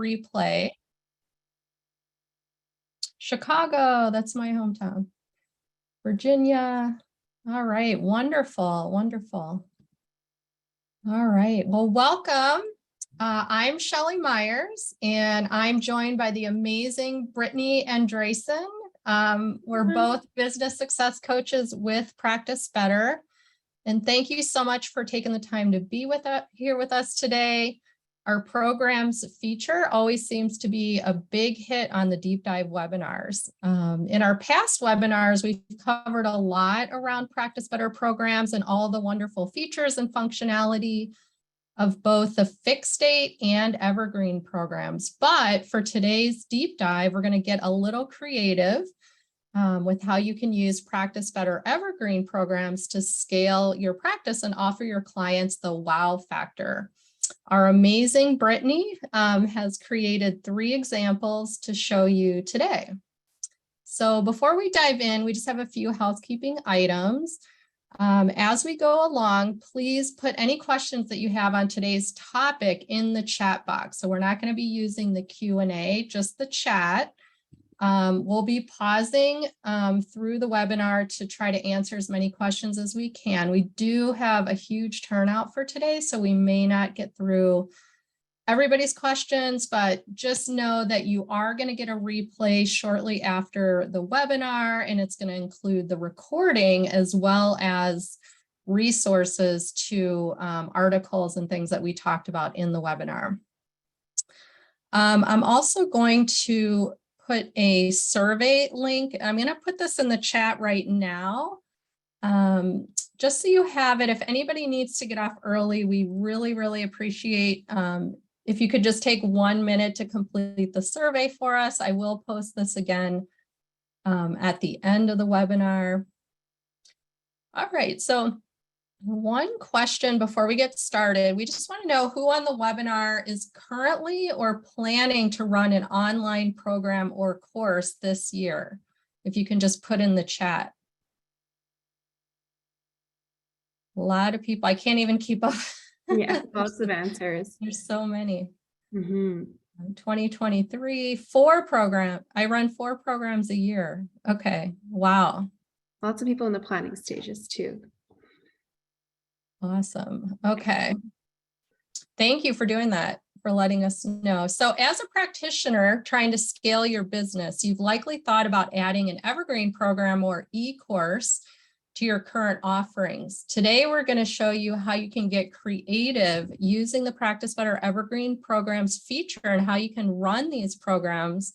replay. Chicago, that's my hometown. Virginia. All right, wonderful, wonderful. All right, well, welcome. I'm Shelly Myers, and I'm joined by the amazing Brittany Andresen. We're both business success coaches with Practice Better. And thank you so much for taking the time to be here with us today. Our program's feature always seems to be a big hit on the deep dive webinars. In our past webinars, we've covered a lot around Practice Better programs and all the wonderful features and functionality of both the Fixed-Date and Evergreen programs. But for today's deep dive, we're going to get a little creative with how you can use Practice Better Evergreen programs to scale your practice and offer your clients the wow factor. Our amazing Brittany has created 3 examples to show you today. So before we dive in, we just have a few housekeeping items. As we go along, please put any questions that you have on today's topic in the chat box. So we're not going to be using the Q&A, just the chat. We'll be pausing through the webinar to try to answer as many questions as we can. We do have a huge turnout for today, so we may not get through everybody's questions, but just know that you are going to get a replay shortly after the webinar, and it's going to include the recording as well as resources to articles and things that we talked about in the webinar. I'm also going to put a survey link. I'm going to put this in the chat right now, just so you have it. If anybody needs to get off early, we really, really appreciate if you could just take 1 minute to complete the survey for us. I will post this again at the end of the webinar. All right, so one question before we get started. We just want to know who on the webinar is currently or planning to run an online program or course this year. If you can just put in the chat. A lot of people, I can't even keep up. Yeah, lots of answers. There's so many. 2023, 4 programs. I run 4 programs a year. Okay, wow. Lots of people in the planning stages too. Awesome. Okay. Thank you for doing that, for letting us know. So as a practitioner trying to scale your business, you've likely thought about adding an evergreen program or e-course to your current offerings. Today, we're going to show you how you can get creative using the Practice Better Evergreen programs feature and how you can run these programs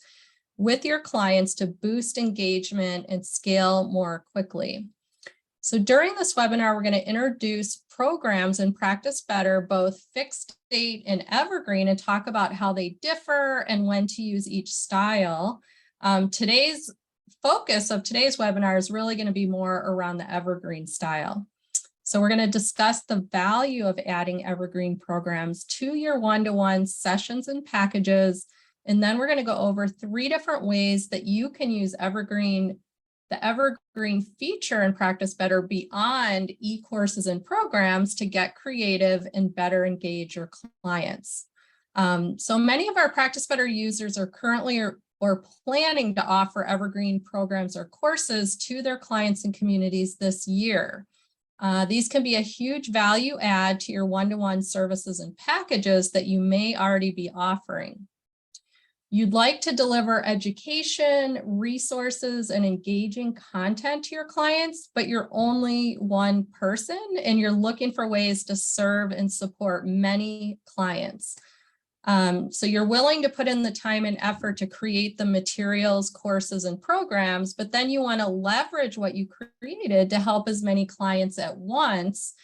with your clients to boost engagement and scale more quickly. So during this webinar, we're going to introduce programs in Practice Better, both Fixed-Date and Evergreen, and talk about how they differ and when to use each style. Today's focus of today's webinar is really going to be more around the Evergreen style. So we're going to discuss the value of adding Evergreen programs to your one-to-one sessions and packages. And then we're going to go over 3 different ways that you can use the Evergreen feature in Practice Better beyond e-courses and programs to get creative and better engage your clients. So many of our Practice Better users are currently or planning to offer Evergreen programs or courses to their clients and communities this year. These can be a huge value add to your one-to-one services and packages that you may already be offering. You'd like to deliver education, resources, and engaging content to your clients, but you're only one person and you're looking for ways to serve and support many clients. So you're willing to put in the time and effort to create the materials, courses, and programs, but then you want to leverage what you created to help as many clients at once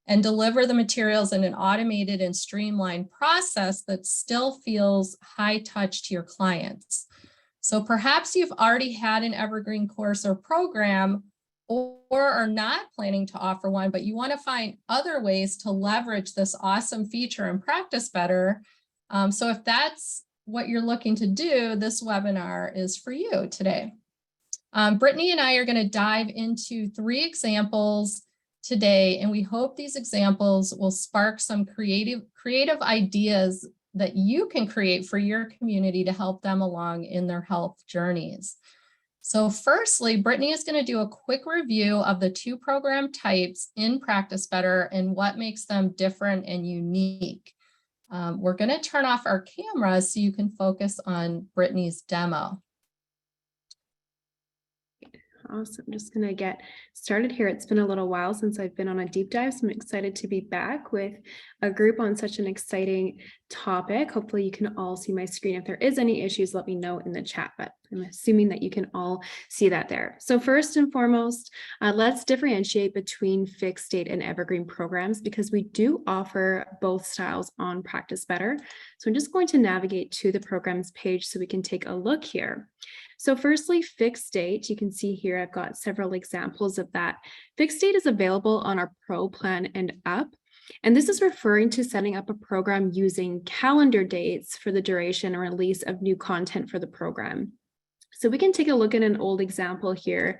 and deliver the materials in an automated and streamlined process that still feels high touch to your clients. So perhaps you've already had an Evergreen course or program or are not planning to offer one, but you want to find other ways to leverage this awesome feature and Practice Better. So if that's what you're looking to do, this webinar is for you today. Brittany and I are going to dive into 3 examples today, and we hope these examples will spark some creative ideas that you can create for your community to help them along in their health journeys. So firstly, Brittany is going to do a quick review of the 2 program types in Practice Better and what makes them different and unique. We're going to turn off our cameras so you can focus on Brittany's demo. Awesome. Just going to get started here. It's been a little while since I've been on a deep dive, so I'm excited to be back with a group on such an exciting topic. Hopefully you can all see my screen. If there is any issues, let me know in the chat, but I'm assuming that you can all see that there. So first and foremost, let's differentiate between fixed date and evergreen programs because we do offer both styles on Practice Better. So I'm just going to navigate to the programs page so we can take a look here. So firstly, fixed date, you can see here, I've got several examples of that. Fixed date is available on our Pro plan and up. And this is referring to setting up a program using calendar dates for the duration and release of new content for the program. So we can take a look at an old example here.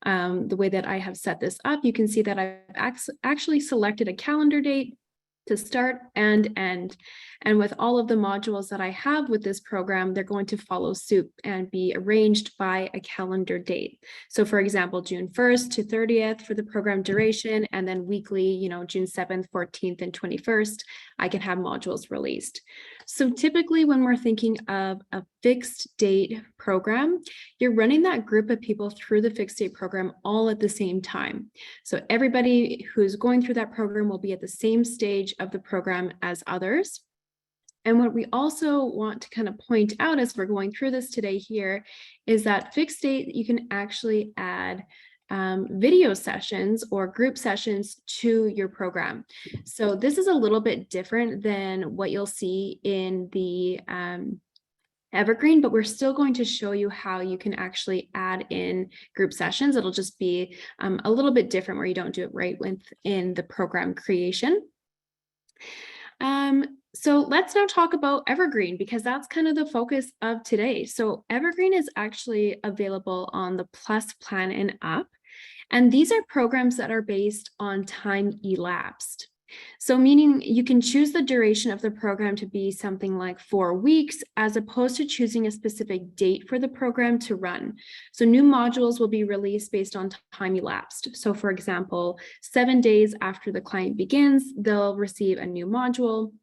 The way that I have set this up, you can see that I've actually selected a calendar date to start and end. And with all of the modules that I have with this program, they're going to follow suit and be arranged by a calendar date. So for example, June 1st to 30th for the program duration, and then weekly, June 7th, 14th, and 21st, I can have modules released. So typically when we're thinking of a fixed date program, you're running that group of people through the fixed date program all at the same time. So everybody who's going through that program will be at the same stage of the program as others. And what we also want to kind of point out as we're going through this today here is that fixed date, you can actually add video sessions or group sessions to your program. So this is a little bit different than what you'll see in the Evergreen, but we're still going to show you how you can actually add in group sessions. It'll just be a little bit different where you don't do it right within the program creation. So let's now talk about Evergreen because that's kind of the focus of today. So Evergreen is actually available on the Plus plan and up. And these are programs that are based on time elapsed. So meaning you can choose the duration of the program to be something like 4 weeks, as opposed to choosing a specific date for the program to run. So new modules will be released based on time elapsed. So for example, 7 days after the client begins, they'll receive a new module.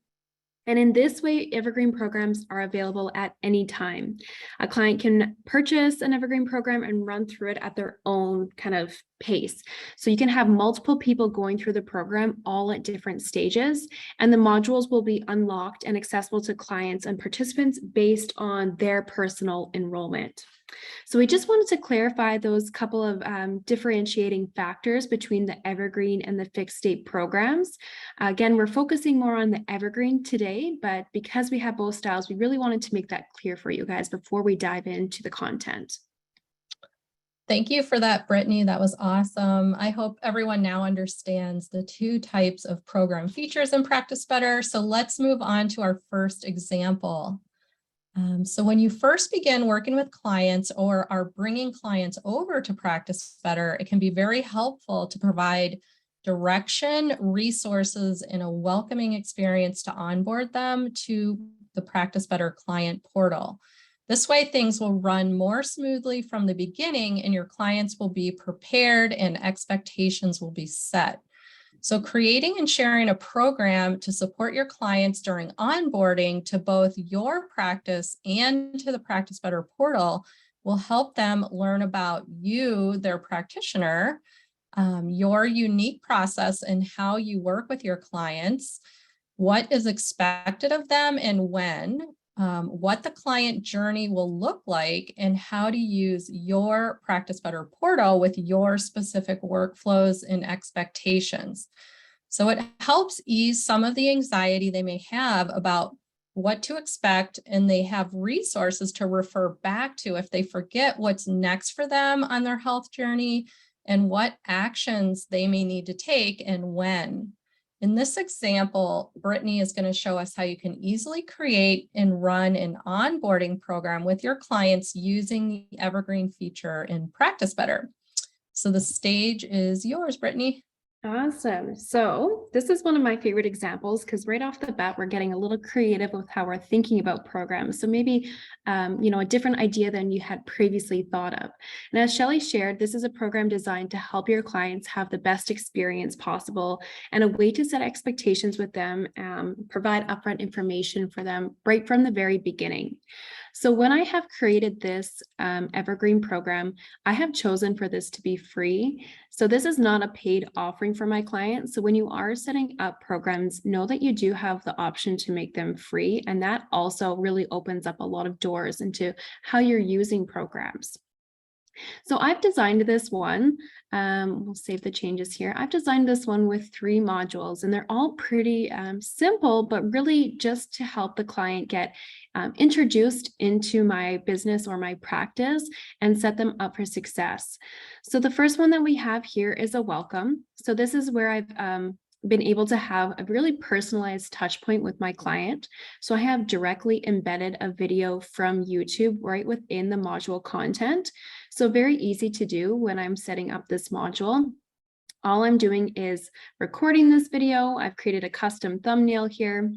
And in this way, Evergreen programs are available at any time. A client can purchase an Evergreen program and run through it at their own kind of pace. So you can have multiple people going through the program all at different stages, and the modules will be unlocked and accessible to clients and participants based on their personal enrollment. So we just wanted to clarify those couple of differentiating factors between the Evergreen and the fixed date programs. Again, we're focusing more on the Evergreen today, but because we have both styles, we really wanted to make that clear for you guys before we dive into the content. Thank you for that, Brittany. That was awesome. I hope everyone now understands the 2 types of program features in Practice Better. So let's move on to our first example. So when you first begin working with clients or are bringing clients over to Practice Better, it can be very helpful to provide direction, resources, and a welcoming experience to onboard them to the Practice Better client portal. This way, things will run more smoothly from the beginning and your clients will be prepared and expectations will be set. So creating and sharing a program to support your clients during onboarding to both your practice and to the Practice Better portal will help them learn about you, their practitioner, your unique process and how you work with your clients, what is expected of them and when, what the client journey will look like, and how to use your Practice Better portal with your specific workflows and expectations. So it helps ease some of the anxiety they may have about what to expect, and they have resources to refer back to if they forget what's next for them on their health journey and what actions they may need to take and when. In this example, Brittany is going to show us how you can easily create and run an onboarding program with your clients using the Evergreen feature in Practice Better. So the stage is yours, Brittany. Awesome. So this is one of my favorite examples because right off the bat, we're getting a little creative with how we're thinking about programs. So maybe, a different idea than you had previously thought of. And as Shelley shared, this is a program designed to help your clients have the best experience possible and a way to set expectations with them, provide upfront information for them right from the very beginning. So when I have created this Evergreen program, I have chosen for this to be free. So this is not a paid offering for my clients. So when you are setting up programs, know that you do have the option to make them free. And that also really opens up a lot of doors into how you're using programs. So I've designed this one. We'll save the changes here. I've designed this one with 3 modules, and they're all pretty simple, but really just to help the client get introduced into my business or my practice and set them up for success. So the first one that we have here is a welcome. So this is where I've been able to have a really personalized touch point with my client. So I have directly embedded a video from YouTube right within the module content. So very easy to do when I'm setting up this module. All I'm doing is recording this video. I've created a custom thumbnail here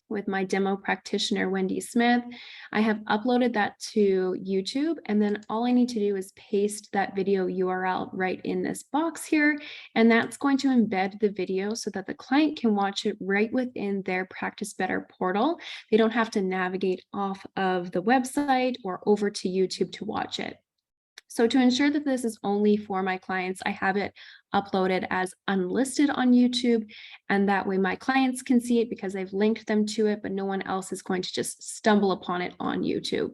with my demo practitioner, Wendy Smith. I have uploaded that to YouTube, and then all I need to do is paste that video URL right in this box here, and that's going to embed the video so that the client can watch it right within their Practice Better portal. They don't have to navigate off of the website or over to YouTube to watch it. So to ensure that this is only for my clients, I have it uploaded as unlisted on YouTube. And that way my clients can see it because I've linked them to it, but no one else is going to just stumble upon it on YouTube.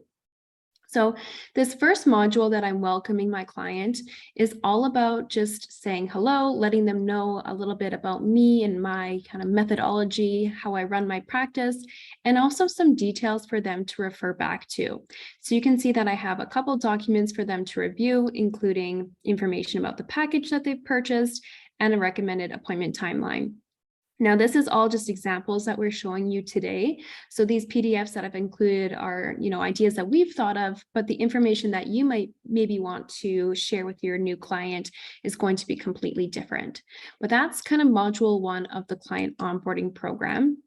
So this first module that I'm welcoming my client is all about just saying hello, letting them know a little bit about me and my kind of methodology, how I run my practice, and also some details for them to refer back to. So you can see that I have a couple documents for them to review, including information about the package that they've purchased and a recommended appointment timeline. Now, this is all just examples that we're showing you today. So these PDFs that I've included are, ideas that we've thought of, but the information that you might maybe want to share with your new client is going to be completely different. But that's kind of module 1 of the client onboarding program.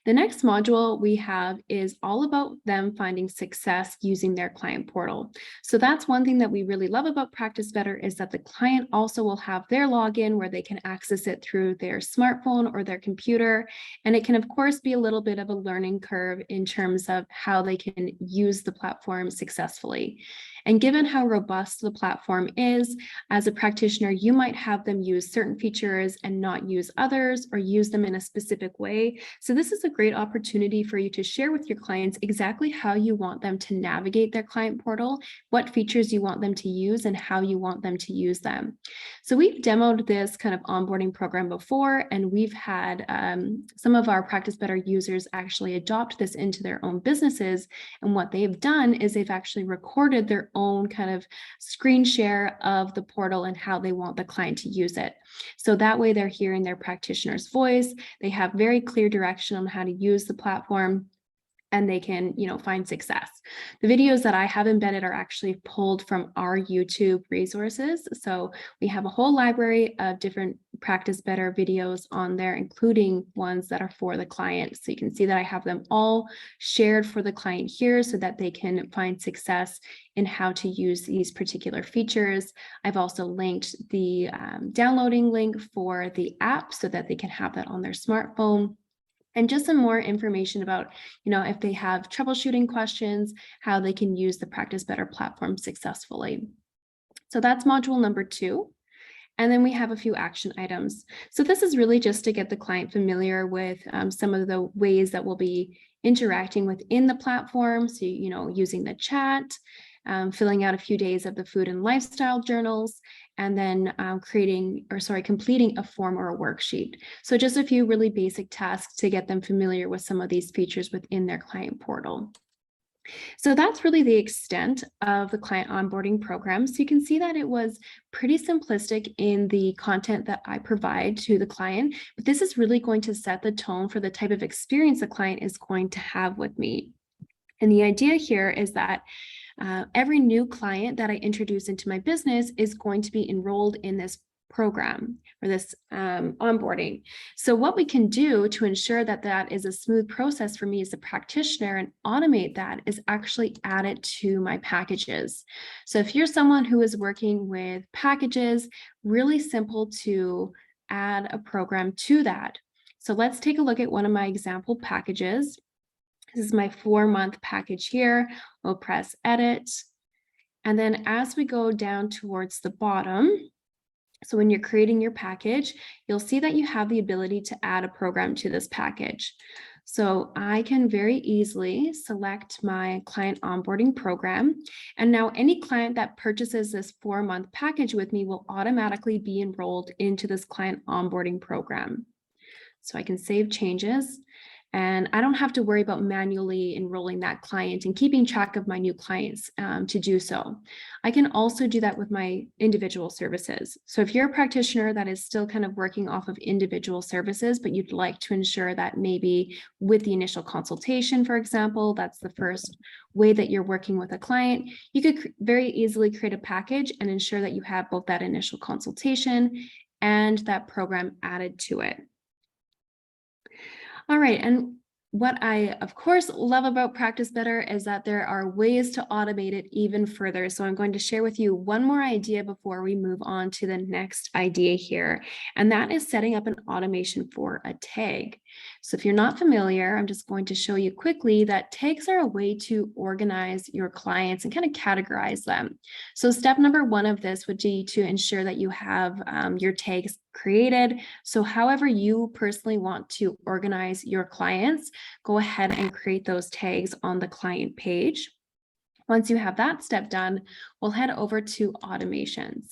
The next module we have is all about them finding success using their client portal. So that's one thing that we really love about Practice Better is that the client also will have their login where they can access it through their smartphone or their computer. And it can, of course, be a little bit of a learning curve in terms of how they can use the platform successfully. And given how robust the platform is, as a practitioner, you might have them use certain features and not use others or use them in a specific way. So this is a great opportunity for you to share with your clients exactly how you want them to navigate their client portal, what features you want them to use, and how you want them to use them. So we've demoed this kind of onboarding program before, and we've had some of our Practice Better users actually adopt this into their own businesses. And what they've done is they've actually recorded their own kind of screen share of the portal and how they want the client to use it. So that way they're hearing their practitioner's voice. They have very clear direction on how to use the platform, and they can, find success. The videos that I have embedded are actually pulled from our YouTube resources. So we have a whole library of different Practice Better videos on there, including ones that are for the client. So you can see that I have them all shared for the client here so that they can find success in how to use these particular features. I've also linked the downloading link for the app so that they can have that on their smartphone. And just some more information about, if they have troubleshooting questions, how they can use the Practice Better platform successfully. So that's module number 2. And then we have a few action items. So this is really just to get the client familiar with some of the ways that we'll be interacting within the platform. So, using the chat, filling out a few days of the food and lifestyle journals, and then completing a form or a worksheet. So just a few really basic tasks to get them familiar with some of these features within their client portal. So that's really the extent of the client onboarding program. So you can see that it was pretty simplistic in the content that I provide to the client, but this is really going to set the tone for the type of experience the client is going to have with me. And the idea here is that every new client that I introduce into my business is going to be enrolled in this program or this onboarding. So what we can do to ensure that that is a smooth process for me as a practitioner and automate that is actually add it to my packages. So if you're someone who is working with packages, really simple to add a program to that. So let's take a look at one of my example packages. This is my 4-month package here. We'll press edit. And then as we go down towards the bottom, so when you're creating your package, you'll see that you have the ability to add a program to this package. So I can very easily select my client onboarding program. And now any client that purchases this 4-month package with me will automatically be enrolled into this client onboarding program. So I can save changes. And I don't have to worry about manually enrolling that client and keeping track of my new clients to do so. I can also do that with my individual services. So if you're a practitioner that is still kind of working off of individual services, but you'd like to ensure that maybe with the initial consultation, for example, that's the first way that you're working with a client, you could very easily create a package and ensure that you have both that initial consultation and that program added to it. All right, and what I, of course, love about Practice Better is that there are ways to automate it even further. So I'm going to share with you one more idea before we move on to the next idea here, and that is setting up an automation for a tag. So if you're not familiar, I'm just going to show you quickly that tags are a way to organize your clients and kind of categorize them. So step number 1 of this would be to ensure that you have your tags created. So however you personally want to organize your clients, go ahead and create those tags on the client page. Once you have that step done, we'll head over to automations.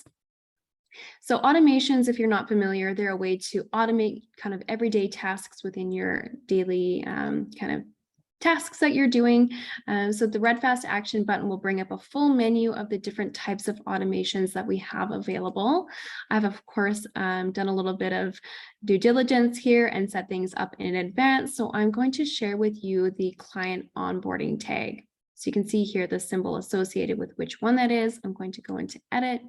So automations, if you're not familiar, they're a way to automate kind of everyday tasks within your daily kind of tasks that you're doing. So the red fast action button will bring up a full menu of the different types of automations that we have available. I've of course done a little bit of due diligence here and set things up in advance. So I'm going to share with you the client onboarding tag. So you can see here the symbol associated with which one that is. I'm going to go into edit.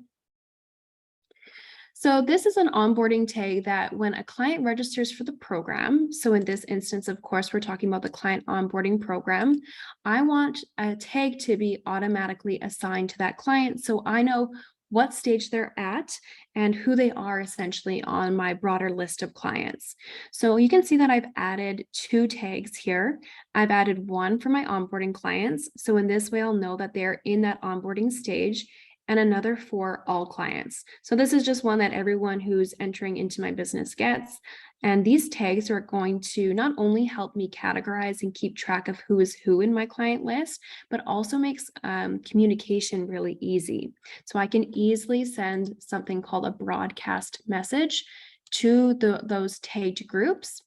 So this is an onboarding tag that when a client registers for the program, so in this instance, of course, we're talking about the client onboarding program, I want a tag to be automatically assigned to that client so I know what stage they're at and who they are essentially on my broader list of clients. So you can see that I've added 2 tags here. I've added one for my onboarding clients. So in this way, I'll know that they're in that onboarding stage, and another for all clients. So this is just one that everyone who's entering into my business gets. And these tags are going to not only help me categorize and keep track of who is who in my client list, but also makes communication really easy. So I can easily send something called a broadcast message to those tagged groups.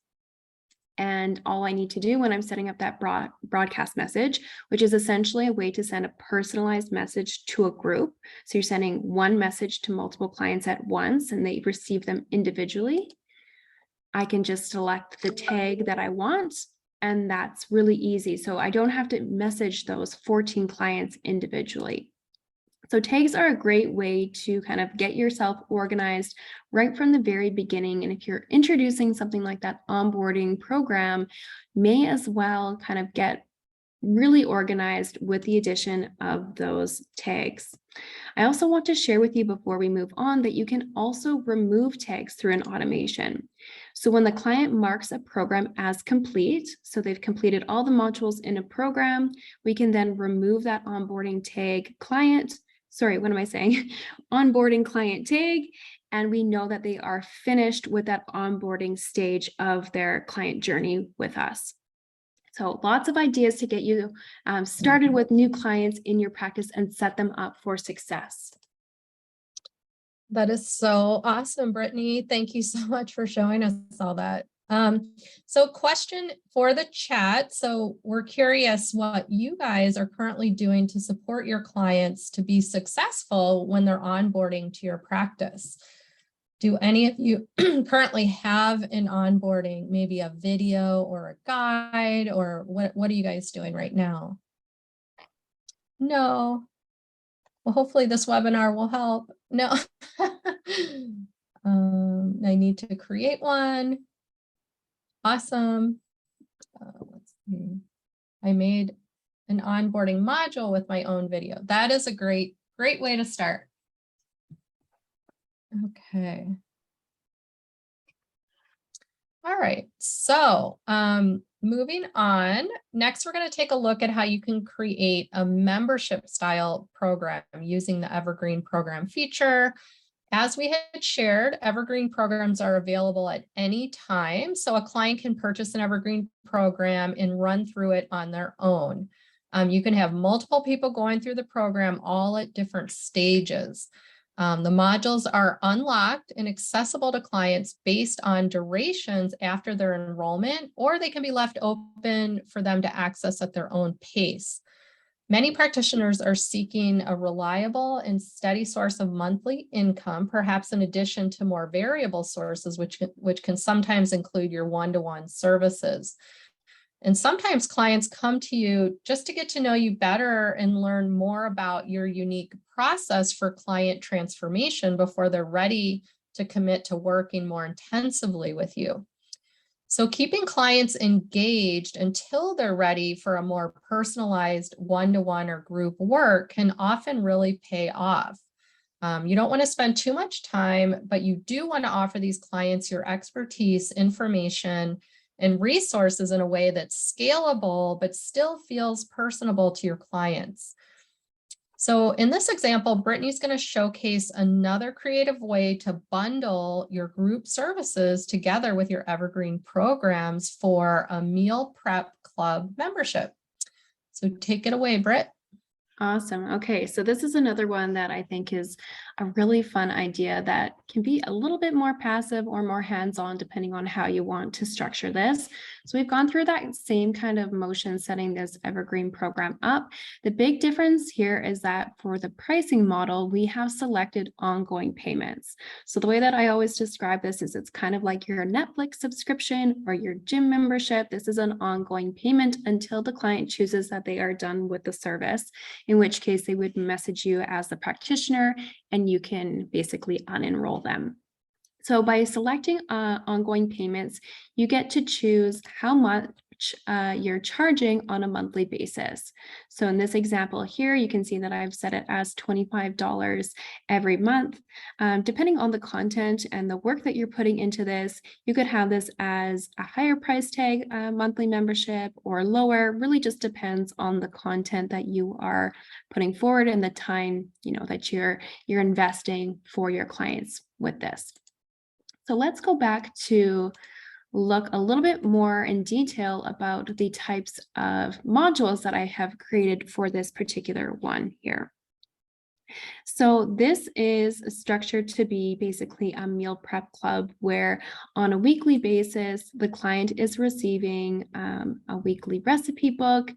And all I need to do when I'm setting up that broadcast message, which is essentially a way to send a personalized message to a group. So you're sending one message to multiple clients at once and they receive them individually. I can just select the tag that I want, and that's really easy. So I don't have to message those 14 clients individually. So tags are a great way to kind of get yourself organized right from the very beginning. And if you're introducing something like that onboarding program, may as well kind of get really organized with the addition of those tags. I also want to share with you before we move on that you can also remove tags through an automation. So when the client marks a program as complete, so they've completed all the modules in a program, we can then remove that onboarding tag onboarding client tag, and we know that they are finished with that onboarding stage of their client journey with us. So lots of ideas to get you started with new clients in your practice and set them up for success. That is so awesome, Brittany. Thank you so much for showing us all that. So question for the chat. So we're curious what you guys are currently doing to support your clients to be successful when they're onboarding to your practice. Do any of you currently have an onboarding, maybe a video or a guide, or what are you guys doing right now? No. Well, hopefully this webinar will help. No. I need to create one. Awesome. Let's see. I made an onboarding module with my own video. That is a great way to start. Okay. All right, so moving on, next we're going to take a look at how you can create a membership style program using the Evergreen program feature. As we had shared, Evergreen programs are available at any time, so a client can purchase an Evergreen program and run through it on their own. You can have multiple people going through the program all at different stages. The modules are unlocked and accessible to clients based on durations after their enrollment, or they can be left open for them to access at their own pace. Many practitioners are seeking a reliable and steady source of monthly income, perhaps in addition to more variable sources, which can sometimes include your one-to-one services. And sometimes clients come to you just to get to know you better and learn more about your unique process for client transformation before they're ready to commit to working more intensively with you. So keeping clients engaged until they're ready for a more personalized one-to-one or group work can often really pay off. You don't want to spend too much time, but you do want to offer these clients your expertise, information, and resources in a way that's scalable, but still feels personable to your clients. So in this example, Brittany's going to showcase another creative way to bundle your group services together with your Evergreen programs for a meal prep club membership. So take it away, Britt. Awesome. Okay, so this is another one that I think is a really fun idea that can be a little bit more passive or more hands-on depending on how you want to structure this. So we've gone through that same kind of motion setting this Evergreen program up. The big difference here is that for the pricing model, we have selected ongoing payments. So the way that I always describe this is it's kind of like your Netflix subscription or your gym membership. This is an ongoing payment until the client chooses that they are done with the service, in which case they would message you as the practitioner and you can basically unenroll them. So by selecting ongoing payments, you get to choose how much you're charging on a monthly basis. So in this example here, you can see that I've set it as $25 every month. Depending on the content and the work that you're putting into this, you could have this as a higher price tag monthly membership or lower. Really just depends on the content that you are putting forward and the time, that you're investing for your clients with this. So let's go back to look a little bit more in detail about the types of modules that I have created for this particular one here. So this is structured to be basically a meal prep club where on a weekly basis, the client is receiving a weekly recipe book.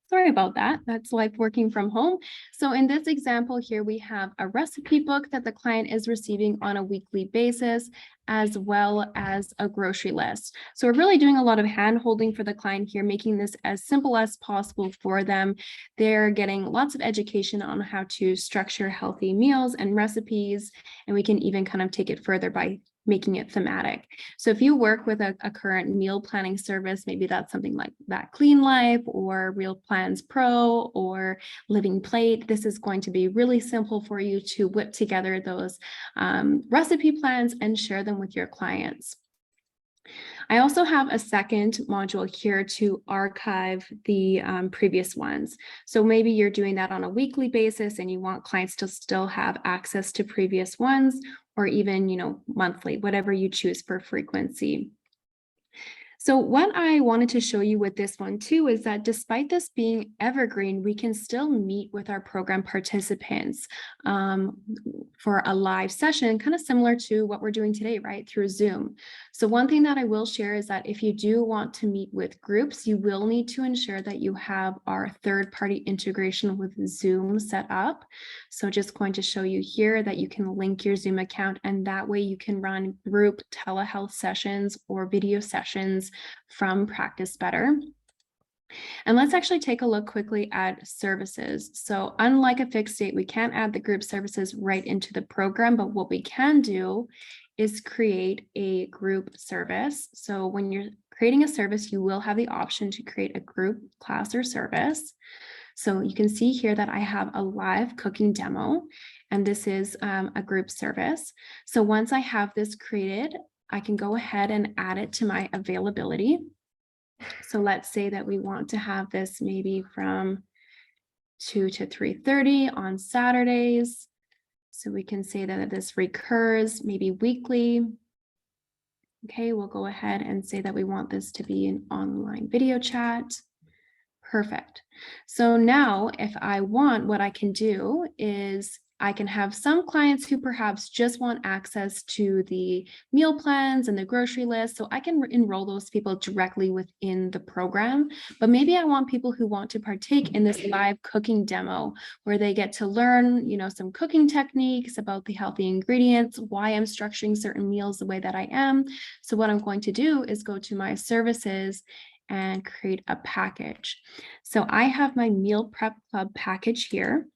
Sorry about that. That's like working from home. So in this example here, we have a recipe book that the client is receiving on a weekly basis, as well as a grocery list. So we're really doing a lot of hand holding for the client here, making this as simple as possible for them. They're getting lots of education on how to structure healthy meals and recipes, and we can even kind of take it further by making it thematic. So if you work with a current meal planning service, maybe that's something like That Clean Life or Real Plans Pro or Living Plate, this is going to be really simple for you to whip together those recipe plans and share them with your clients. I also have a second module here to archive the previous ones. So maybe you're doing that on a weekly basis and you want clients to still have access to previous ones, or even, monthly, whatever you choose for frequency. So what I wanted to show you with this one too is that despite this being evergreen, we can still meet with our program participants for a live session, kind of similar to what we're doing today, right, through Zoom. So one thing that I will share is that if you do want to meet with groups, you will need to ensure that you have our third-party integration with Zoom set up. So just going to show you here that you can link your Zoom account, and that way you can run group telehealth sessions or video sessions from Practice Better. And let's actually take a look quickly at services. So unlike a fixed date, we can't add the group services right into the program, but what we can do is create a group service. So when you're creating a service, you will have the option to create a group, class, or service. So you can see here that I have a live cooking demo, and this is a group service. So once I have this created, I can go ahead and add it to my availability. So let's say that we want to have this maybe from 2 to 3:30 on Saturdays. So we can say that this recurs maybe weekly. Okay, we'll go ahead and say that we want this to be an online video chat. Perfect. So now if I want, what I can do is I can have some clients who perhaps just want access to the meal plans and the grocery list. So I can enroll those people directly within the program. But maybe I want people who want to partake in this live cooking demo where they get to learn, some cooking techniques about the healthy ingredients, why I'm structuring certain meals the way that I am. So what I'm going to do is go to my services and create a package. So I have my meal prep club package here.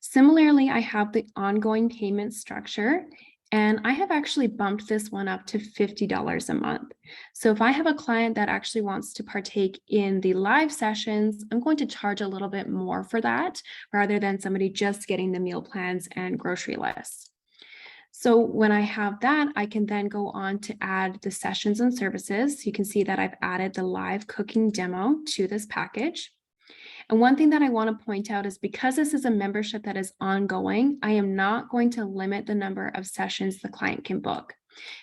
Similarly, I have the ongoing payment structure, and I have actually bumped this one up to $50 a month. So if I have a client that actually wants to partake in the live sessions, I'm going to charge a little bit more for that rather than somebody just getting the meal plans and grocery lists. So when I have that, I can then go on to add the sessions and services. You can see that I've added the live cooking demo to this package. And one thing that I want to point out is because this is a membership that is ongoing, I am not going to limit the number of sessions the client can book.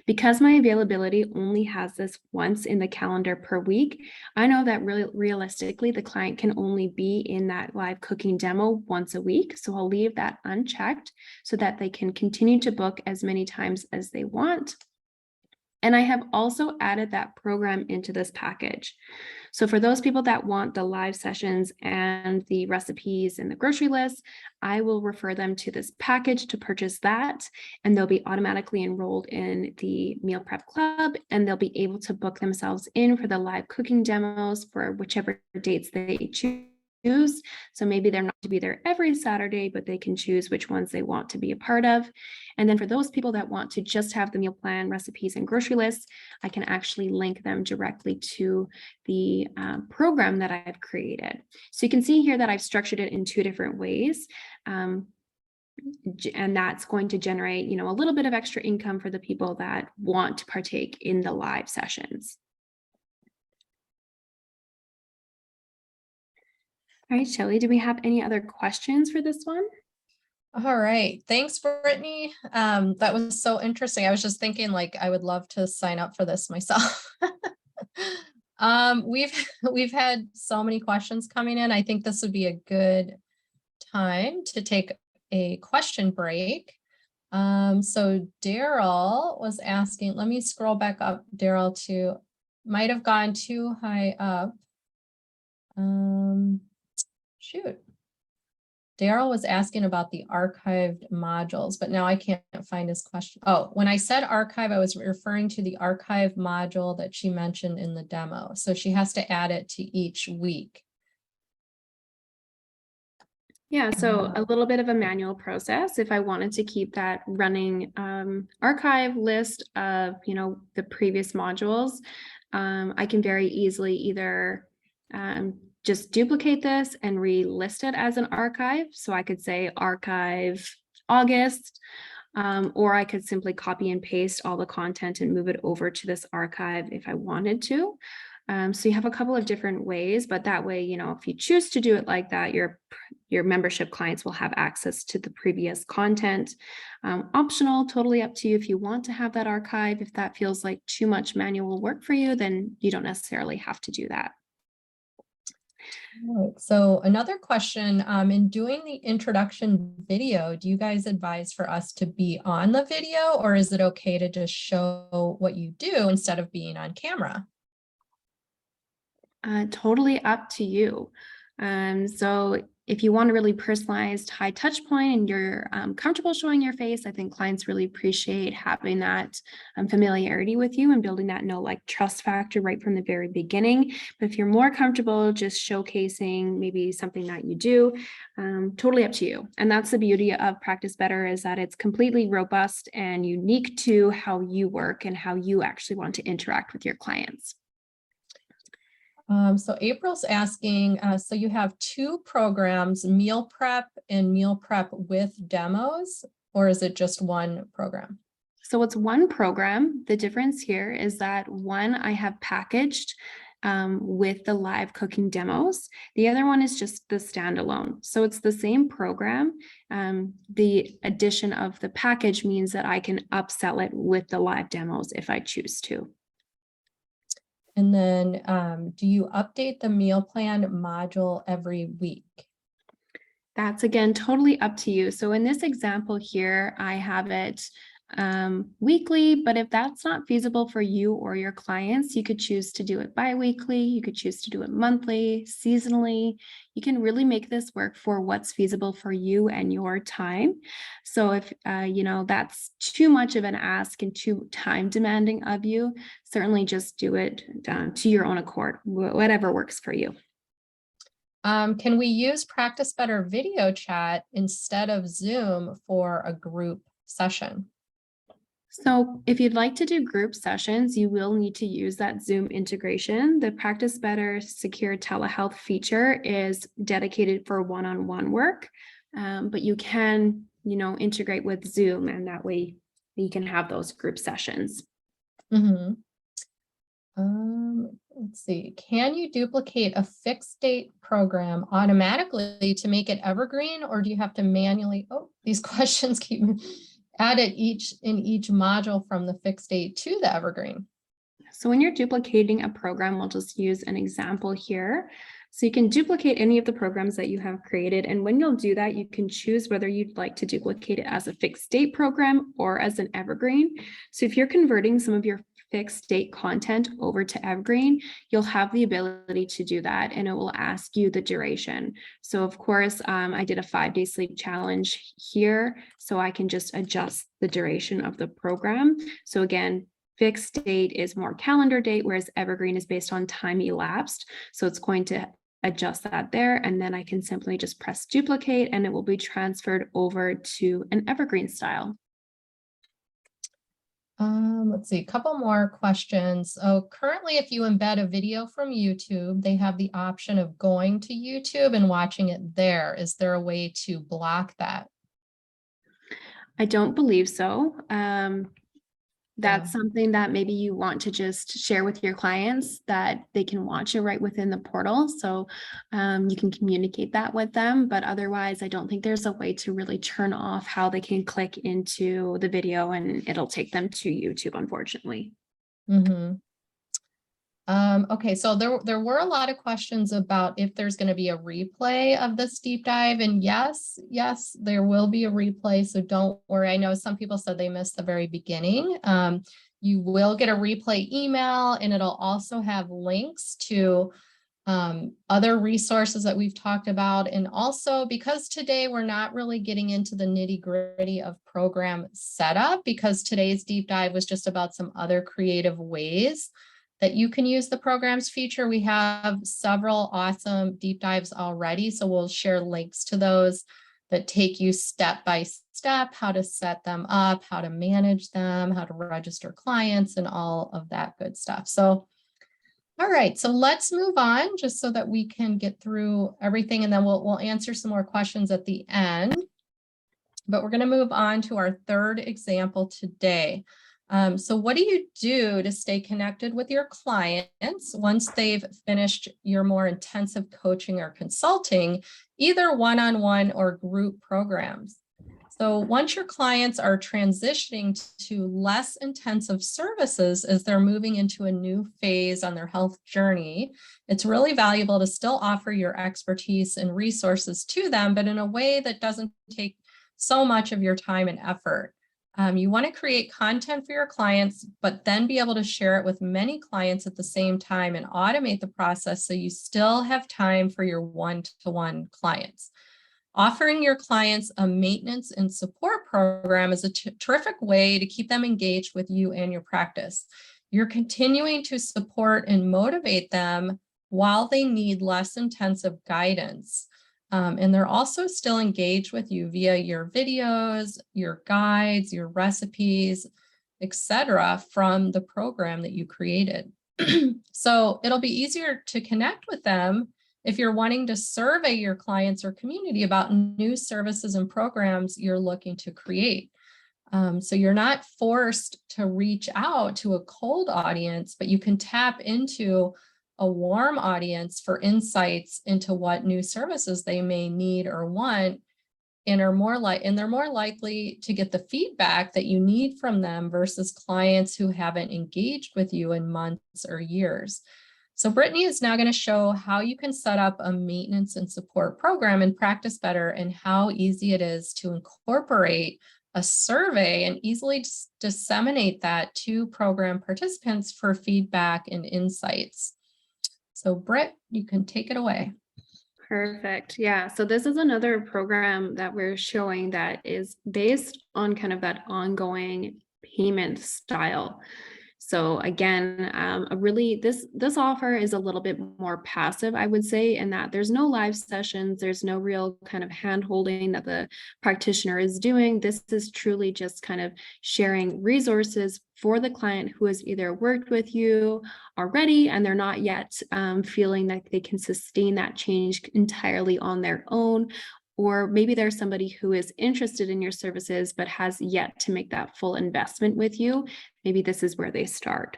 Because my availability only has this once in the calendar per week, I know that realistically, the client can only be in that live cooking demo once a week. So I'll leave that unchecked so that they can continue to book as many times as they want. And I have also added that program into this package. So for those people that want the live sessions and the recipes and the grocery list, I will refer them to this package to purchase that, and they'll be automatically enrolled in the meal prep club, and they'll be able to book themselves in for the live cooking demos for whichever dates they choose. So maybe they're not to be there every Saturday, but they can choose which ones they want to be a part of. And then for those people that want to just have the meal plan, recipes, and grocery lists, I can actually link them directly to the program that I've created. So you can see here that I've structured it in two different ways. And that's going to generate, a little bit of extra income for the people that want to partake in the live sessions. All right, Shelley, do we have any other questions for this one? All right. Thanks, Brittany. That was so interesting. I was just thinking I would love to sign up for this myself. We've had so many questions coming in. I think this would be a good time to take a question break. So Daryl was asking, let me scroll back up, Daryl, might have gone too high up. Shoot. Daryl was asking about the archived modules, but now I can't find his question. Oh, when I said archive, I was referring to the archive module that she mentioned in the demo. So she has to add it to each week. Yeah, so a little bit of a manual process. If I wanted to keep that running archive list of, the previous modules, I can very easily either just duplicate this and relist it as an archive. So I could say archive August, or I could simply copy and paste all the content and move it over to this archive if I wanted to. So you have a couple of different ways, but that way, if you choose to do it like that, your membership clients will have access to the previous content. Optional, totally up to you if you want to have that archive. If that feels like too much manual work for you, then you don't necessarily have to do that. Right. So another question, in doing the introduction video, do you guys advise for us to be on the video, or is it okay to just show what you do instead of being on camera? Totally up to you. So if you want a really personalized high touch point and you're comfortable showing your face, I think clients really appreciate having that familiarity with you and building that know, like, trust factor right from the very beginning. But if you're more comfortable just showcasing maybe something that you do, totally up to you. And that's the beauty of Practice Better, is that it's completely robust and unique to how you work and how you actually want to interact with your clients. So April's asking, so you have 2 programs, meal prep and meal prep with demos, or is it just one program? So it's one program. The difference here is that one I have packaged with the live cooking demos. The other one is just the standalone. So it's the same program. The addition of the package means that I can upsell it with the live demos if I choose to. And then do you update the meal plan module every week? That's, again, totally up to you. So in this example here, I have it weekly, but if that's not feasible for you or your clients, you could choose to do it bi-weekly, you could choose to do it monthly, seasonally. You can really make this work for what's feasible for you and your time. So if that's too much of an ask and too time demanding of you, certainly just do it to your own accord, whatever works for you. Can we use Practice Better video chat instead of Zoom for a group session? So if you'd like to do group sessions, you will need to use that Zoom integration. The Practice Better secure telehealth feature is dedicated for one-on-one work, but you can, integrate with Zoom, and that way you can have those group sessions. Mm-hmm. Let's see. Can you duplicate a fixed date program automatically to make it evergreen, or do you have to manually? Oh, these questions keep added in each module from the fixed date to the evergreen. So when you're duplicating a program, we'll just use an example here. So you can duplicate any of the programs that you have created. And when you'll do that, you can choose whether you'd like to duplicate it as a fixed date program or as an evergreen. So if you're converting some of your fixed date content over to evergreen, you'll have the ability to do that, and it will ask you the duration. So of course, I did a 5-day sleep challenge here, so I can just adjust the duration of the program. So again, fixed date is more calendar date, whereas evergreen is based on time elapsed. So it's going to adjust that there, and then I can simply just press duplicate and it will be transferred over to an evergreen style. Let's see, a couple more questions. Oh, currently, if you embed a video from YouTube, they have the option of going to YouTube and watching it there. Is there a way to block that? I don't believe so. That's Yeah. something that maybe you want to just share with your clients, that they can watch it right within the portal. So you can communicate that with them. But otherwise, I don't think there's a way to really turn off how they can click into the video and it'll take them to YouTube, unfortunately. Mm-hmm. Okay, so there were a lot of questions about if there's going to be a replay of this deep dive, and yes, there will be a replay, so don't worry. I know some people said they missed the very beginning. You will get a replay email, and it'll also have links to other resources that we've talked about. And also, because today we're not really getting into the nitty-gritty of program setup, because today's deep dive was just about some other creative ways that you can use the programs feature. We have several awesome deep dives already, so we'll share links to those that take you step by step, how to set them up, how to manage them, how to register clients, and all of that good stuff. So, all right, so let's move on just so that we can get through everything, and then we'll answer some more questions at the end. But we're going to move on to our third example today. So what do you do to stay connected with your clients once they've finished your more intensive coaching or consulting, either one-on-one or group programs? So once your clients are transitioning to less intensive services as they're moving into a new phase on their health journey, it's really valuable to still offer your expertise and resources to them, but in a way that doesn't take so much of your time and effort. You want to create content for your clients, but then be able to share it with many clients at the same time and automate the process so you still have time for your one-to-one clients. Offering your clients a maintenance and support program is a terrific way to keep them engaged with you and your practice. You're continuing to support and motivate them while they need less intensive guidance. And they're also still engaged with you via your videos, your guides, your recipes, etc., from the program that you created. So it'll be easier to connect with them if you're wanting to survey your clients or community about new services and programs you're looking to create. So you're not forced to reach out to a cold audience, but you can tap into a warm audience for insights into what new services they may need or want, and they're more likely to get the feedback that you need from them versus clients who haven't engaged with you in months or years. So Brittany is now going to show how you can set up a maintenance and support program in Practice Better and how easy it is to incorporate a survey and easily disseminate that to program participants for feedback and insights. So Britt, you can take it away. Perfect. Yeah. So this is another program that we're showing that is based on kind of that ongoing payment style. So again, this offer is a little bit more passive, I would say, in that there's no live sessions, there's no real kind of hand holding that the practitioner is doing. This is truly just kind of sharing resources for the client who has either worked with you already and they're not yet feeling like they can sustain that change entirely on their own. Or maybe there's somebody who is interested in your services, but has yet to make that full investment with you. Maybe this is where they start.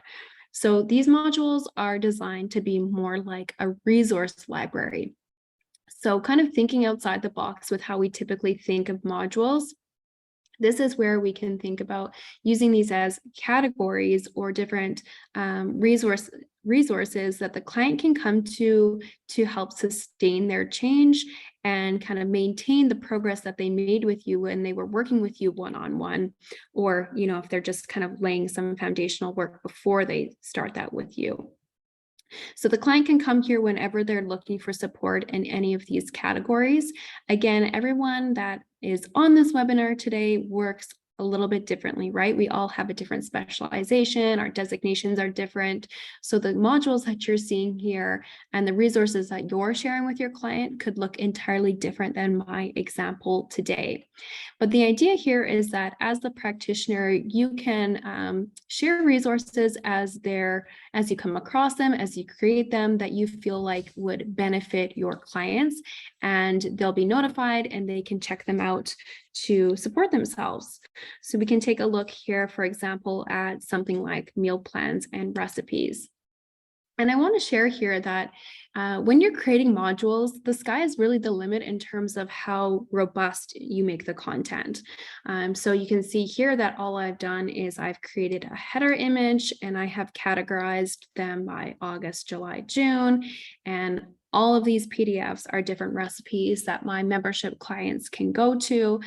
So these modules are designed to be more like a resource library. So kind of thinking outside the box with how we typically think of modules. This is where we can think about using these as categories or different resources that the client can come to help sustain their change and kind of maintain the progress that they made with you when they were working with you one-on-one, or, you know, if they're just kind of laying some foundational work before they start that with you. So the client can come here whenever they're looking for support in any of these categories. Again, everyone that is on this webinar today works a little bit differently, right? We all have a different specialization, our designations are different. So the modules that you're seeing here and the resources that you're sharing with your client could look entirely different than my example today. But the idea here is that as the practitioner, you can share resources as you come across them, as you create them, that you feel like would benefit your clients, and they'll be notified and they can check them out to support themselves. So we can take a look here, for example, at something like meal plans and recipes. And I want to share here that when you're creating modules, the sky is really the limit in terms of how robust you make the content. So you can see here that all I've done is I've created a header image and I have categorized them by August, July, June, and all of these PDFs are different recipes that my membership clients can go to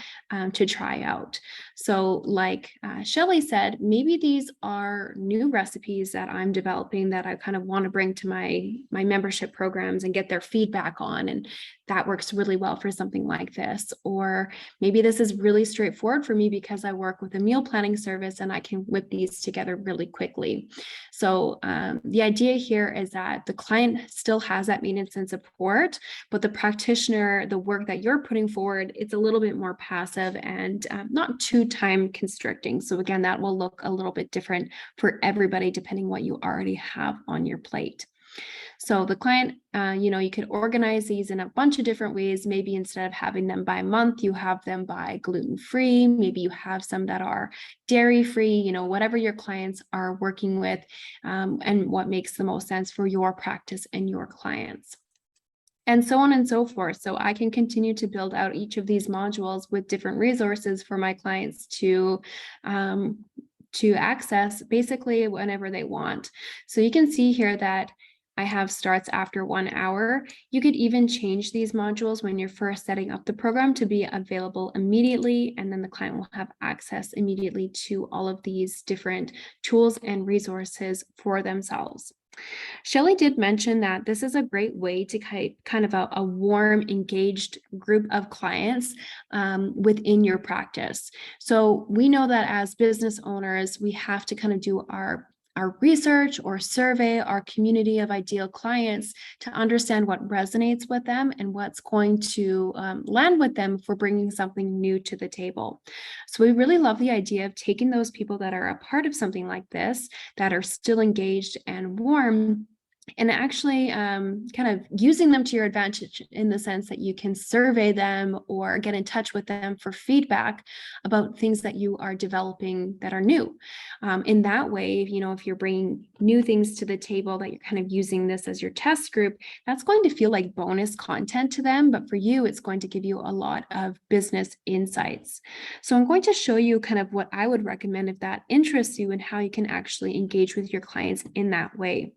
try out. So like Shelley said, maybe these are new recipes that I'm developing that I kind of want to bring to my membership programs and get their feedback on. And that works really well for something like this. Or maybe this is really straightforward for me because I work with a meal planning service and I can whip these together really quickly. So the idea here is that the client still has that maintenance and support, but the practitioner, the work that you're putting forward, it's a little bit more passive and not too time constricting. So again, that will look a little bit different for everybody depending what you already have on your plate. So the client, you could organize these in a bunch of different ways. Maybe instead of having them by month, you have them by gluten-free. Maybe you have some that are dairy-free, whatever your clients are working with and what makes the most sense for your practice and your clients. And so on and so forth. So I can continue to build out each of these modules with different resources for my clients to access basically whenever they want. So you can see here that I have starts after 1 hour. You could even change these modules when you're first setting up the program to be available immediately, and then the client will have access immediately to all of these different tools and resources for themselves. Shelley did mention that this is a great way to kind of a warm, engaged group of clients within your practice. So we know that as business owners, we have to kind of do our research or survey our community of ideal clients to understand what resonates with them and what's going to land with them for bringing something new to the table. So we really love the idea of taking those people that are a part of something like this, that are still engaged and warm, and actually kind of using them to your advantage in the sense that you can survey them or get in touch with them for feedback about things that you are developing that are new. In that way, if you're bringing new things to the table, that you're kind of using this as your test group, that's going to feel like bonus content to them. But for you, it's going to give you a lot of business insights. So I'm going to show you kind of what I would recommend if that interests you and how you can actually engage with your clients in that way.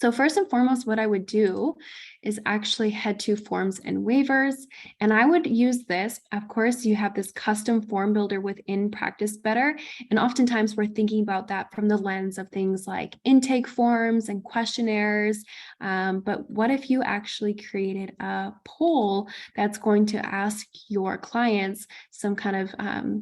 So first and foremost, what I would do is actually head to forms and waivers, and I would use this. Of course, you have this custom form builder within Practice Better, and oftentimes we're thinking about that from the lens of things like intake forms and questionnaires. But what if you actually created a poll that's going to ask your clients some kind of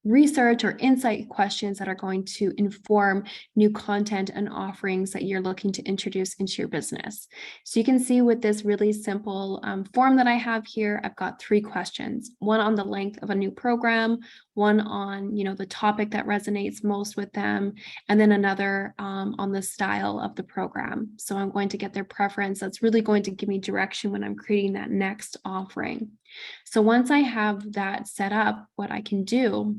research or insight questions that are going to inform new content and offerings that you're looking to introduce into your business. So you can see with this really simple form that I have here, I've got 3 questions, one on the length of a new program, one on the topic that resonates most with them, and then another on the style of the program. So I'm going to get their preference. That's really going to give me direction when I'm creating that next offering. So once I have that set up, what I can do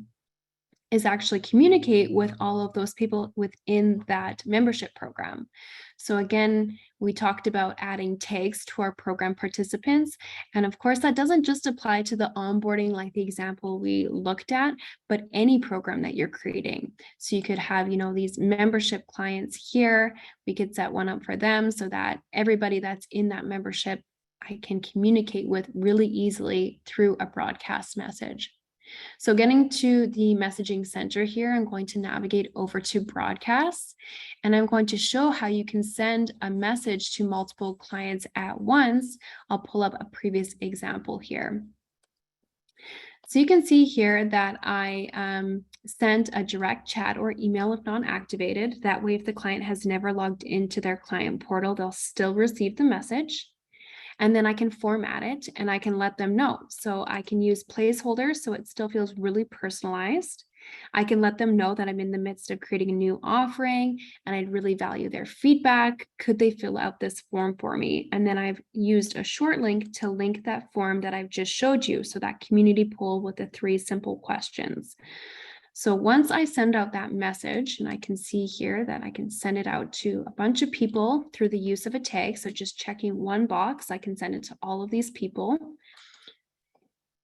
is actually communicate with all of those people within that membership program. So again, we talked about adding tags to our program participants. And of course, that doesn't just apply to the onboarding, like the example we looked at, but any program that you're creating. So you could have, these membership clients here. We could set one up for them so that everybody that's in that membership I can communicate with really easily through a broadcast message. So getting to the messaging center here, I'm going to navigate over to broadcasts, and I'm going to show how you can send a message to multiple clients at once. I'll pull up a previous example here. So you can see here that I sent a direct chat or email if not activated. That way, if the client has never logged into their client portal, they'll still receive the message. And then I can format it and I can let them know. So I can use placeholders so it still feels really personalized. I can let them know that I'm in the midst of creating a new offering and I'd really value their feedback. Could they fill out this form for me? And then I've used a short link to link that form that I've just showed you. So that community poll with the 3 simple questions. So once I send out that message, and I can see here that I can send it out to a bunch of people through the use of a tag. So just checking one box, I can send it to all of these people.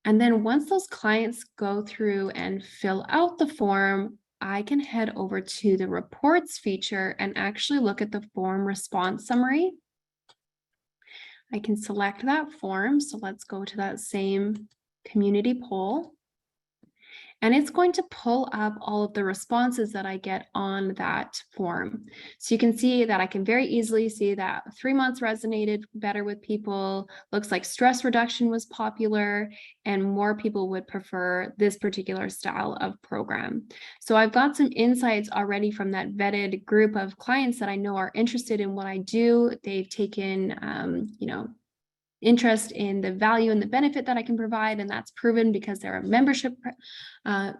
And then once those clients go through and fill out the form, I can head over to the reports feature and actually look at the form response summary. I can select that form. So let's go to that same community poll. And it's going to pull up all of the responses that I get on that form. So you can see that I can very easily see that 3 months resonated better with people, looks like stress reduction was popular, and more people would prefer this particular style of program. So I've got some insights already from that vetted group of clients that I know are interested in what I do. They've taken, interest in the value and the benefit that I can provide. And that's proven because they're a membership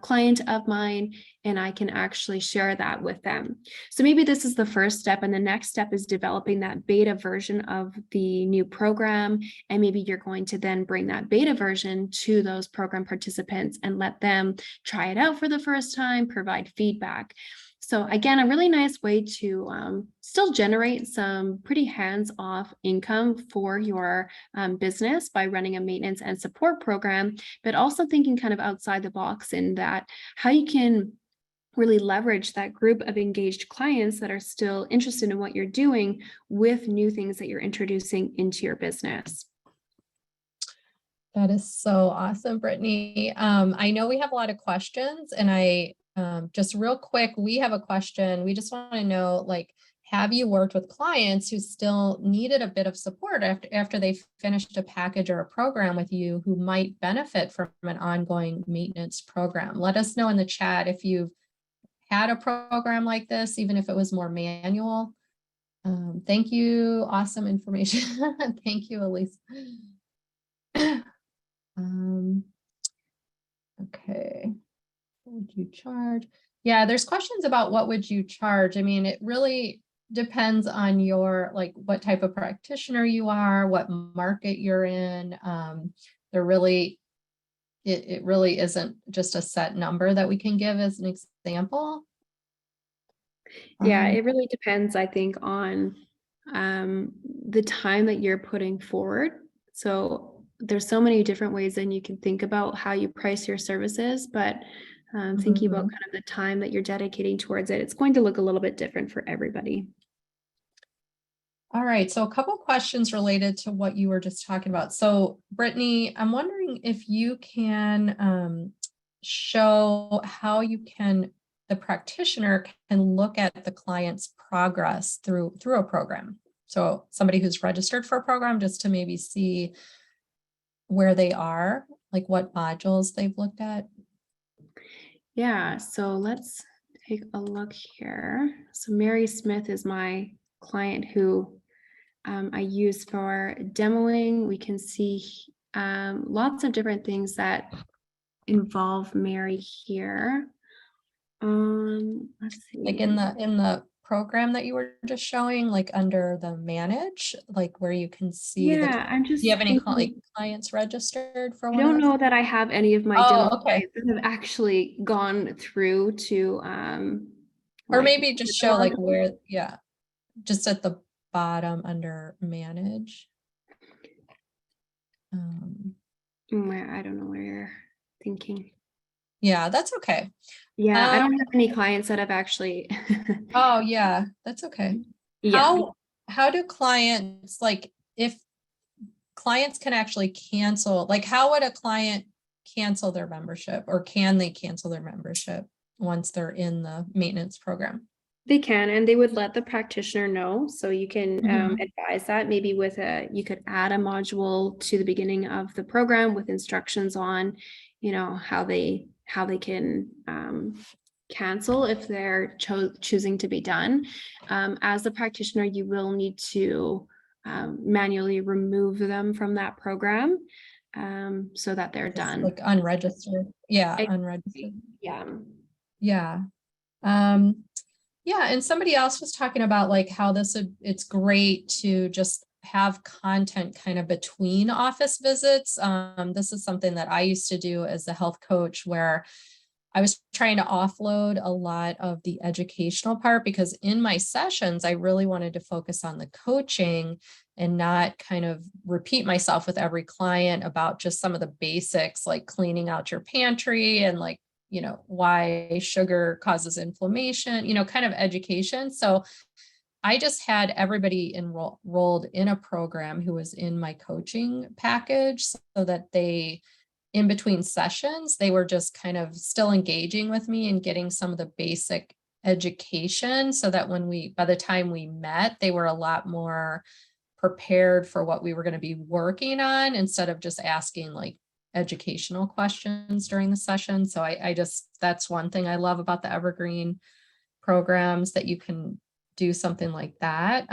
client of mine, and I can actually share that with them. So maybe this is the first step, and the next step is developing that beta version of the new program. And maybe you're going to then bring that beta version to those program participants and let them try it out for the first time, provide feedback. So again, a really nice way to still generate some pretty hands-off income for your business by running a maintenance and support program, but also thinking kind of outside the box in that how you can really leverage that group of engaged clients that are still interested in what you're doing with new things that you're introducing into your business. That is so awesome, Brittany. I know we have a lot of questions, and I just real quick, we have a question. We just want to know, like, have you worked with clients who still needed a bit of support after they finished a package or a program with you who might benefit from an ongoing maintenance program? Let us know in the chat if you've had a program like this, even if it was more manual. Thank you. Awesome information. Thank you, Elise. Okay. What would you charge? Yeah, there's questions about what would you charge. I mean, it really depends on your, like, what type of practitioner you are, what market you're in. There really, it really isn't just a set number that we can give as an example. Yeah, it really depends, I think, on the time that you're putting forward. So there's so many different ways that you can think about how you price your services, but thinking about kind of the time that you're dedicating towards it, it's going to look a little bit different for everybody. All right, so a couple questions related to what you were just talking about. So Brittany, I'm wondering if you can show how the practitioner can look at the client's progress through a program. So somebody who's registered for a program, just to maybe see where they are, like what modules they've looked at. Yeah, so let's take a look here. So Mary Smith is my client who I use for demoing. We can see lots of different things that involve Mary here. Let's see. Like in the program that you were just showing, like under the manage, like where you can see I'm just do you have any thinking, clients registered for I one of don't those? know that I have any of my Oh, demo okay. clients that have actually gone through to Or like maybe just the show like module. where, yeah, just at the bottom under manage. I don't know where you're thinking. Yeah, that's okay. Yeah, I don't have any clients that have actually. Oh yeah, that's okay. Yeah. How do clients, like, if clients can actually cancel, like how would a client cancel their membership, or can they cancel their membership once they're in the maintenance program? They can, and they would let the practitioner know. So you can advise that maybe you could add a module to the beginning of the program with instructions on, how they can cancel if they're choosing to be done. As a practitioner, you will need to manually remove them from that program so that they're done. Like unregistered. Yeah, Exactly. unregistered. Yeah. Yeah. Yeah, and somebody else was talking about like how it's great to just have content kind of between office visits. This is something that I used to do as a health coach, where I was trying to offload a lot of the educational part, because in my sessions, I really wanted to focus on the coaching and not kind of repeat myself with every client about just some of the basics, like cleaning out your pantry and like, why sugar causes inflammation, kind of education. So I just had everybody enrolled in a program who was in my coaching package, so that in between sessions, they were just kind of still engaging with me and getting some of the basic education, so that by the time we met, they were a lot more prepared for what we were going to be working on, instead of just asking like educational questions during the session. So that's one thing I love about the Evergreen programs, that you can do something like that.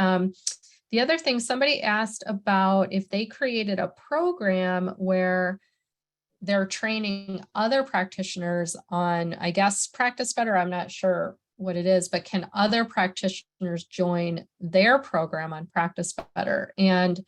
The other thing, somebody asked about if they created a program where they're training other practitioners on, I guess, Practice Better. I'm not sure what it is, but can other practitioners join their program on Practice Better? And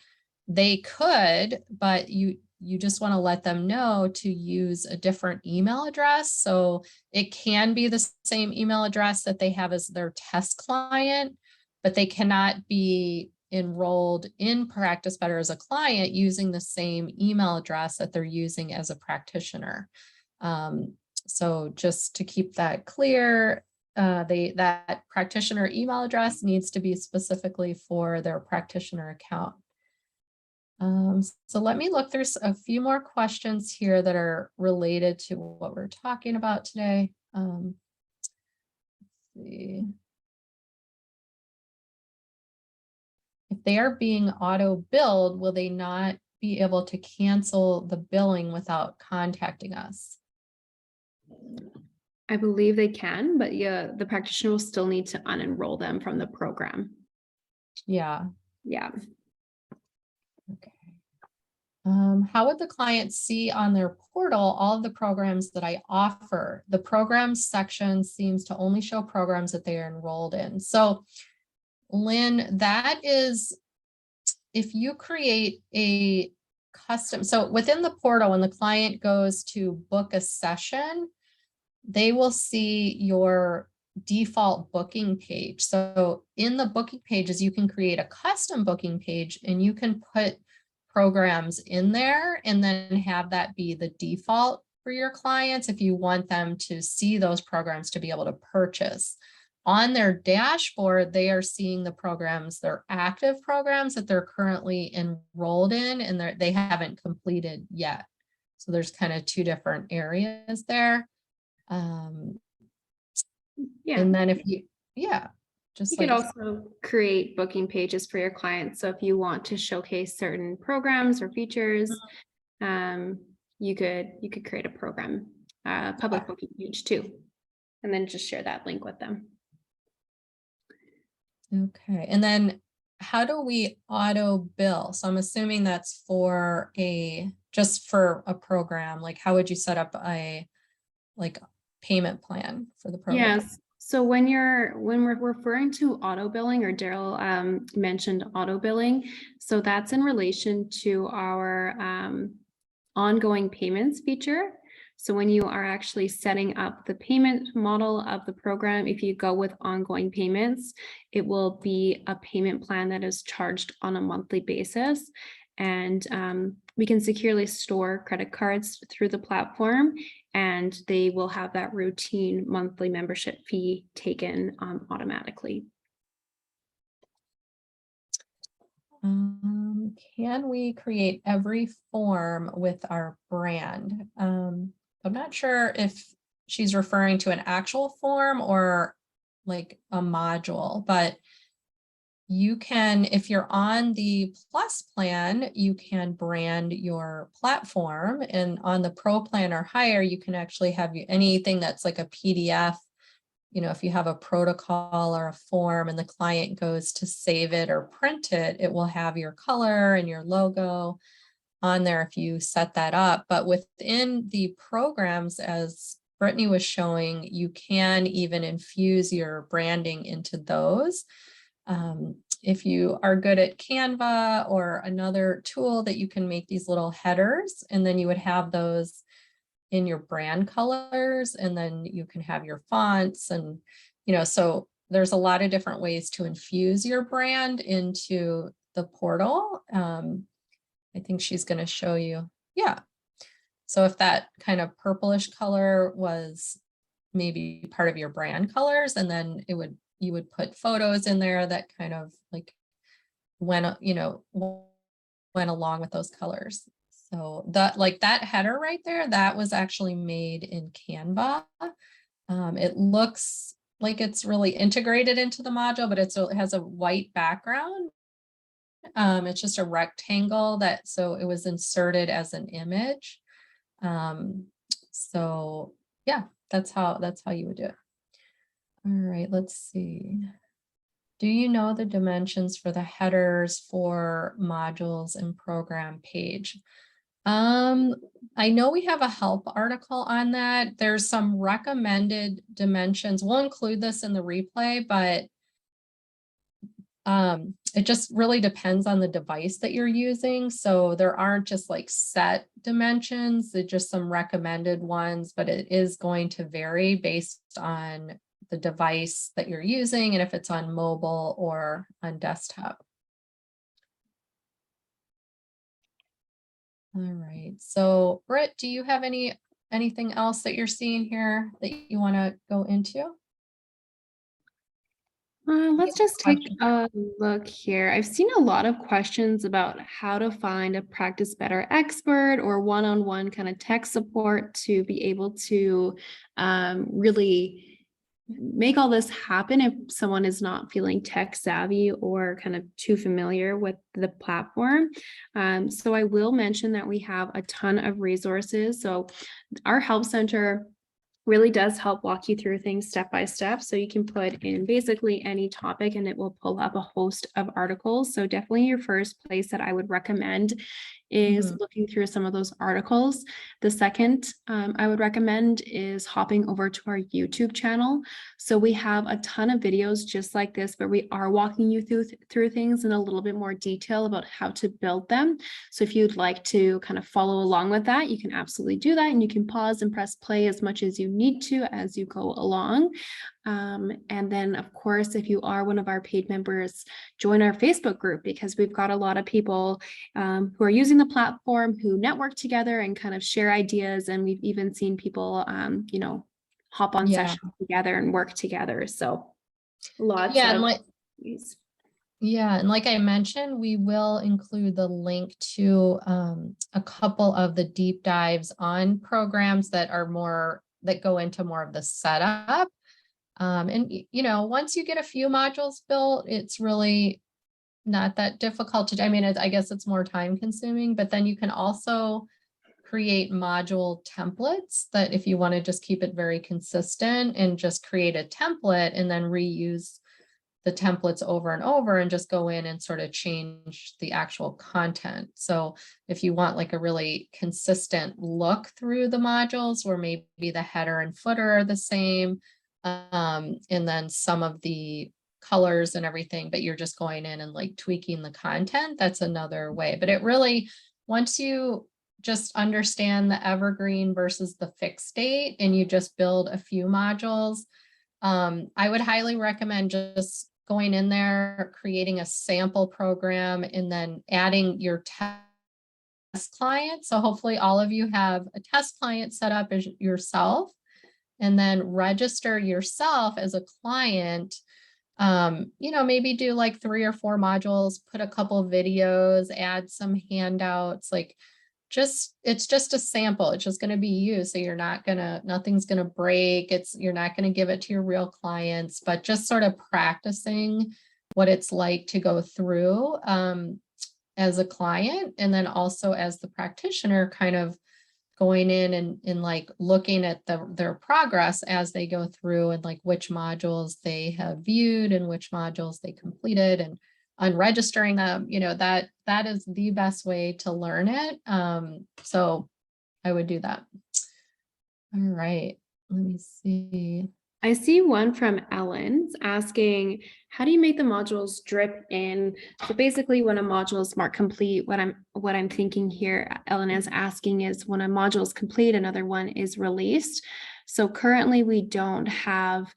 they could, but you just want to let them know to use a different email address. So it can be the same email address that they have as their test client, but they cannot be enrolled in Practice Better as a client using the same email address that they're using as a practitioner. So just to keep that clear, that practitioner email address needs to be specifically for their practitioner account. So let me look through a few more questions here that are related to what we're talking about today. Let's see. If they are being auto billed, will they not be able to cancel the billing without contacting us? I believe they can, but yeah, the practitioner will still need to unenroll them from the program. Yeah. Yeah. Okay. How would the client see on their portal all of the programs that I offer? The programs section seems to only show programs that they are enrolled in. So, Lynn, that is, if you create a custom, so within the portal, when the client goes to book a session, they will see your default booking page. So in the booking pages, you can create a custom booking page and you can put programs in there and then have that be the default for your clients if you want them to see those programs to be able to purchase. On their dashboard, they are seeing the programs, their active programs that they're currently enrolled in and they haven't completed yet. So there's kind of two different areas there. Yeah. And then if you could also create booking pages for your clients. So if you want to showcase certain programs or features, you could create a program, public booking page too, and then just share that link with them. Okay. And then how do we auto bill? So I'm assuming that's for just for a program. Like how would you set up a payment plan for the program? Yes. So when we're referring to auto billing, or Daryl mentioned auto billing, so that's in relation to our ongoing payments feature. So when you are actually setting up the payment model of the program, if you go with ongoing payments, it will be a payment plan that is charged on a monthly basis. And we can securely store credit cards through the platform, and they will have that routine monthly membership fee taken automatically. Can we create every form with our brand? I'm not sure if she's referring to an actual form or like a module, but you can, if you're on the Plus plan, you can brand your platform, and on the Pro plan or higher, you can actually have anything that's like a PDF. You know, if you have a protocol or a form and the client goes to save it or print it, it will have your color and your logo on there if you set that up. But within the programs, as Brittany was showing, you can even infuse your branding into those. If you are good at Canva or another tool that you can make these little headers, and then you would have those in your brand colors, and then you can have your fonts, and so there's a lot of different ways to infuse your brand into the portal. I think she's going to show you. Yeah. So if that kind of purplish color was maybe part of your brand colors, and then you would put photos in there that kind of like went along with those colors. So that header right there, that was actually made in Canva. It looks like it's really integrated into the module, but it has a white background. It's just a rectangle so it was inserted as an image. So yeah, that's how you would do it. All right, let's see. Do you know the dimensions for the headers for modules and program page? I know we have a help article on that. There's some recommended dimensions. We'll include this in the replay, but it just really depends on the device that you're using. So there aren't just like set dimensions, they're just some recommended ones, but it is going to vary based on the device that you're using and if it's on mobile or on desktop. All right. So Britt, do you have anything else that you're seeing here that you want to go into? Let's just take Question. a look here. I've seen a lot of questions about how to find a practice better expert or one-on-one kind of tech support to be able to really make all this happen if someone is not feeling tech savvy or kind of too familiar with the platform. So I will mention that we have a ton of resources. So our help center really does help walk you through things step by step. So you can put in basically any topic and it will pull up a host of articles. So definitely your first place that I would recommend is looking through some of those articles. The second I would recommend is hopping over to our YouTube channel. So we have a ton of videos just like this, but we are walking you through things in a little bit more detail about how to build them. So if you'd like to kind of follow along with that, you can absolutely do that. And you can pause and press play as much as you need to as you go along. And then, of course, if you are one of our paid members, join our Facebook group because we've got a lot of people who are using the platform who network together and kind of share ideas. And we've even seen people, hop on Yeah. sessions together and work together. So lots Yeah. of And yeah, and like I mentioned, we will include the link to a couple of the deep dives on programs that go into more of the setup. And once you get a few modules built, it's really not that difficult to, I mean, I guess it's more time consuming, but then you can also create module templates that if you want to just keep it very consistent and just create a template and then reuse the templates over and over and just go in and sort of change the actual content. So if you want like a really consistent look through the modules where maybe the header and footer are the same, and then some of the colors and everything, but you're just going in and like tweaking the content, that's another way. But it really, once you just understand the evergreen versus the fixed date and you just build a few modules, I would highly recommend just going in there, creating a sample program, and then adding your test client. So hopefully all of you have a test client set up as yourself, and then register yourself as a client. Maybe do like 3 or 4 modules, put a couple of videos, add some handouts, like it's just a sample. It's just going to be you. So nothing's going to break. You're not going to give it to your real clients, but just sort of practicing what it's like to go through as a client. And then also as the practitioner, kind of going in and like looking at their progress as they go through and like which modules they have viewed and which modules they completed, and unregistering them, that is the best way to learn it. So I would do that. All right, let me see. I see one from Ellen's asking, how do you make the modules drip in? So basically when a module is marked complete, what I'm thinking here, Ellen is asking, is when a module is complete, another one is released. So currently we don't have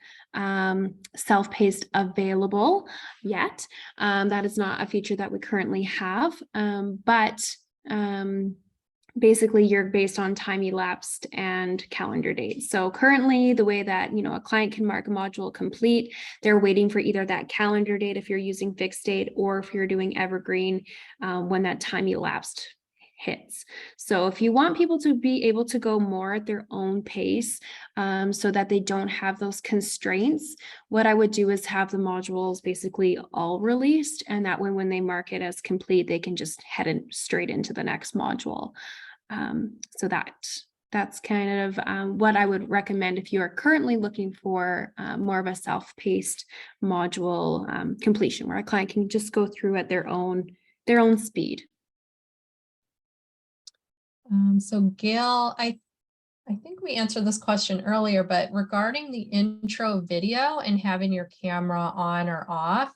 self-paced available yet. That is not a feature that we currently have, but basically you're based on time elapsed and calendar date. So currently the way that, a client can mark a module complete, they're waiting for either that calendar date if you're using fixed date, or if you're doing evergreen, when that time elapsed hits. So if you want people to be able to go more at their own pace, so that they don't have those constraints, what I would do is have the modules basically all released, and that way when they mark it as complete, they can just head straight into the next module. So that's kind of what I would recommend if you are currently looking for more of a self-paced module completion, where a client can just go through at their own speed. So Gail, I think we answered this question earlier, but regarding the intro video and having your camera on or off,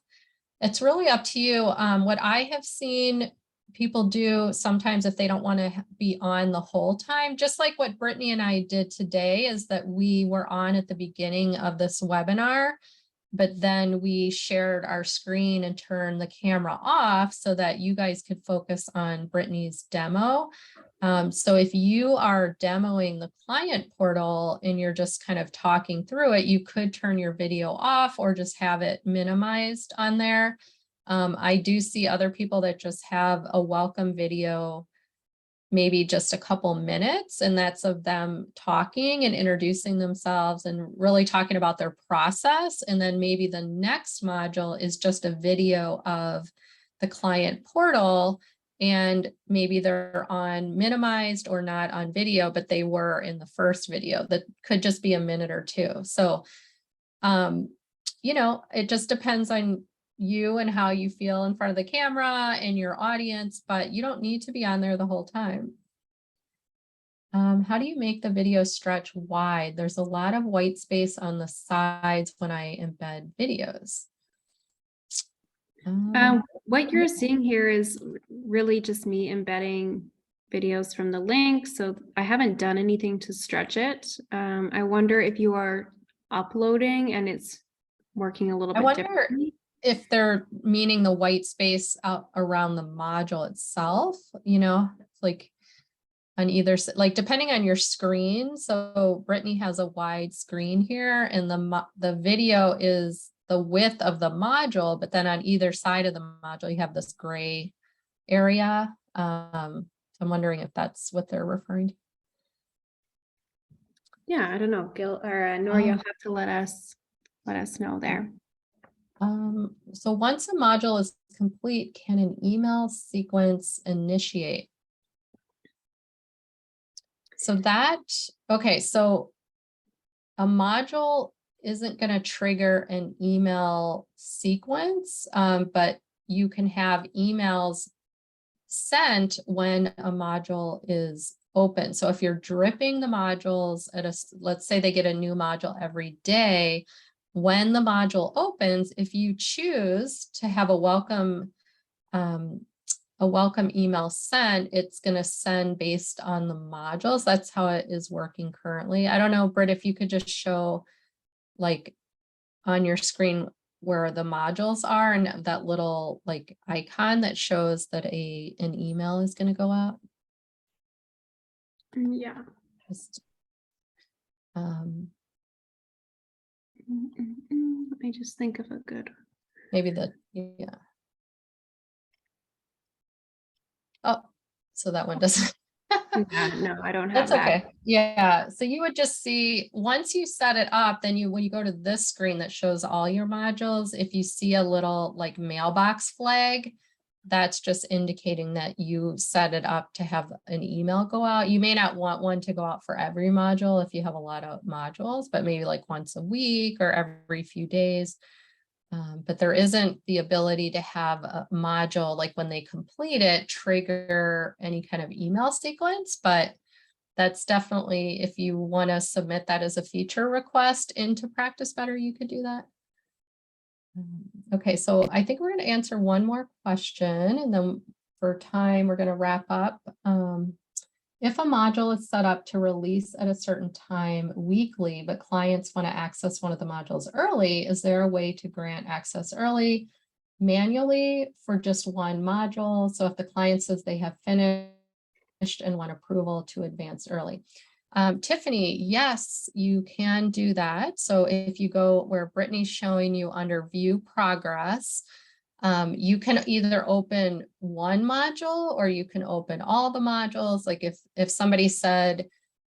it's really up to you. What I have seen people do sometimes if they don't want to be on the whole time, just like what Brittany and I did today, is that we were on at the beginning of this webinar, but then we shared our screen and turned the camera off so that you guys could focus on Brittany's demo. So if you are demoing the client portal and you're just kind of talking through it, you could turn your video off or just have it minimized on there. I do see other people that just have a welcome video, maybe just a couple minutes, and that's of them talking and introducing themselves and really talking about their process. And then maybe the next module is just a video of the client portal, and maybe they're on minimized or not on video, but they were in the first video. That could just be a minute or two. So, it just depends on you and how you feel in front of the camera and your audience, but you don't need to be on there the whole time. How do you make the video stretch wide? There's a lot of white space on the sides when I embed videos. What you're seeing here is really just me embedding videos from the link. So I haven't done anything to stretch it. I wonder if you are uploading and it's working a little bit differently. If they're meaning the white space out around the module itself, like on either side, like depending on your screen. So Brittany has a wide screen here, and the video is the width of the module, but then on either side of the module, you have this gray area. I'm wondering if that's what they're referring to. Yeah, I don't know, Gil or Nora, you'll have to let us know there. So once a module is complete, can an email sequence initiate? So so a module isn't going to trigger an email sequence, but you can have emails sent when a module is open. So if you're dripping the modules let's say they get a new module every day, when the module opens, if you choose to have a welcome email sent, it's going to send based on the modules. That's how it is working currently. I don't know, Britt, if you could just show like on your screen where the modules are and that little like icon that shows that an email is going to go out. Yeah. Just, let me just think of a good. Maybe yeah. Oh, so that one doesn't. Yeah, no, I don't have That's that. okay. Yeah. So you would just see, once you set it up, then when you go to this screen that shows all your modules, if you see a little like mailbox flag, that's just indicating that you set it up to have an email go out. You may not want one to go out for every module if you have a lot of modules, but maybe like once a week or every few days. But there isn't the ability to have a module, like when they complete it, trigger any kind of email sequence. But that's definitely, if you want to submit that as a feature request into Practice Better, you could do that. Okay, so I think we're going to answer one more question, and then for time, we're going to wrap up. If a module is set up to release at a certain time weekly, but clients want to access one of the modules early, is there a way to grant access early manually for just one module? So if the client says they have finished and want approval to advance early. Tiffany, yes, you can do that. So if you go where Brittany's showing you under view progress, you can either open one module or you can open all the modules. Like if somebody said,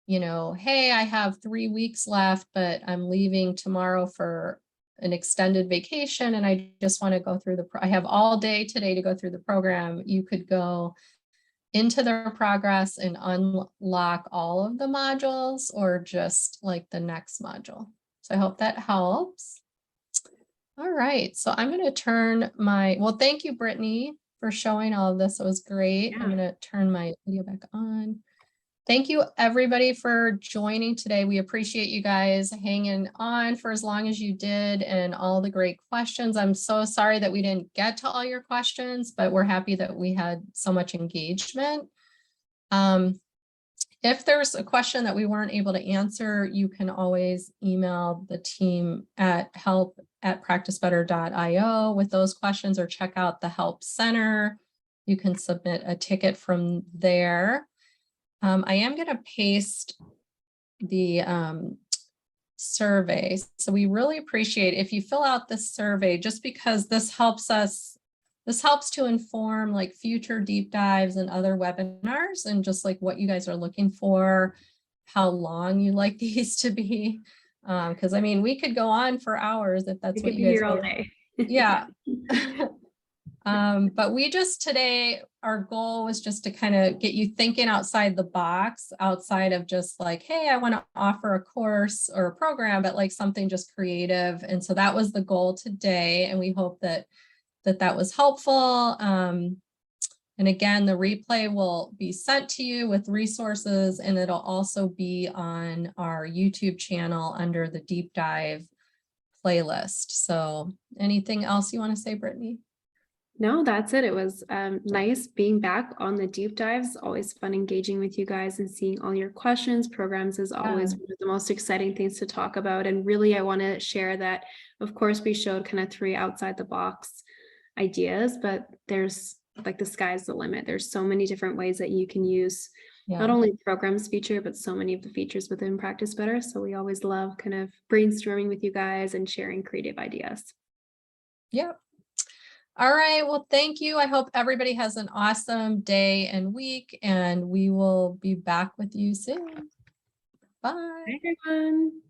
hey, I have 3 weeks left, but I'm leaving tomorrow for an extended vacation and I just want to go through I have all day today to go through the program. You could go into their progress and unlock all of the modules or just like the next module. So I hope that helps. All right, so I'm going to turn thank you, Brittany, for showing all of this. It was great. Yeah. I'm going to turn my video back on. Thank you, everybody, for joining today. We appreciate you guys hanging on for as long as you did and all the great questions. I'm so sorry that we didn't get to all your questions, but we're happy that we had so much engagement. If there's a question that we weren't able to answer, you can always email the team at help@practicebetter.io with those questions, or check out the Help Center. You can submit a ticket from there. I am going to paste the survey. So we really appreciate if you fill out this survey, just because this helps to inform like future deep dives and other webinars, and just like what you guys are looking for, how long you like these to be. Because I mean, we could go on for hours if that's We what could you be guys here all want. day. Yeah. But we just today, our goal was just to kind of get you thinking outside the box, outside of just like, hey, I want to offer a course or a program, but like something just creative. And so that was the goal today. And we hope that was helpful. And again, the replay will be sent to you with resources, and it'll also be on our YouTube channel under the deep dive playlist. So anything else you want to say, Brittany? No, that's it. It was nice being back on the deep dives. Always fun engaging with you guys and seeing all your questions. Programs is always one of the most exciting things to talk about. And really, I want to share that, of course, we showed kind of 3 outside the box ideas, but there's like the sky's the limit. There's so many different ways that you can use not only the programs feature, but so many of the features within Practice Better. So we always love kind of brainstorming with you guys and sharing creative ideas. Yep. All right. Well, thank you. I hope everybody has an awesome day and week, and we will be back with you soon. Bye. Bye, everyone.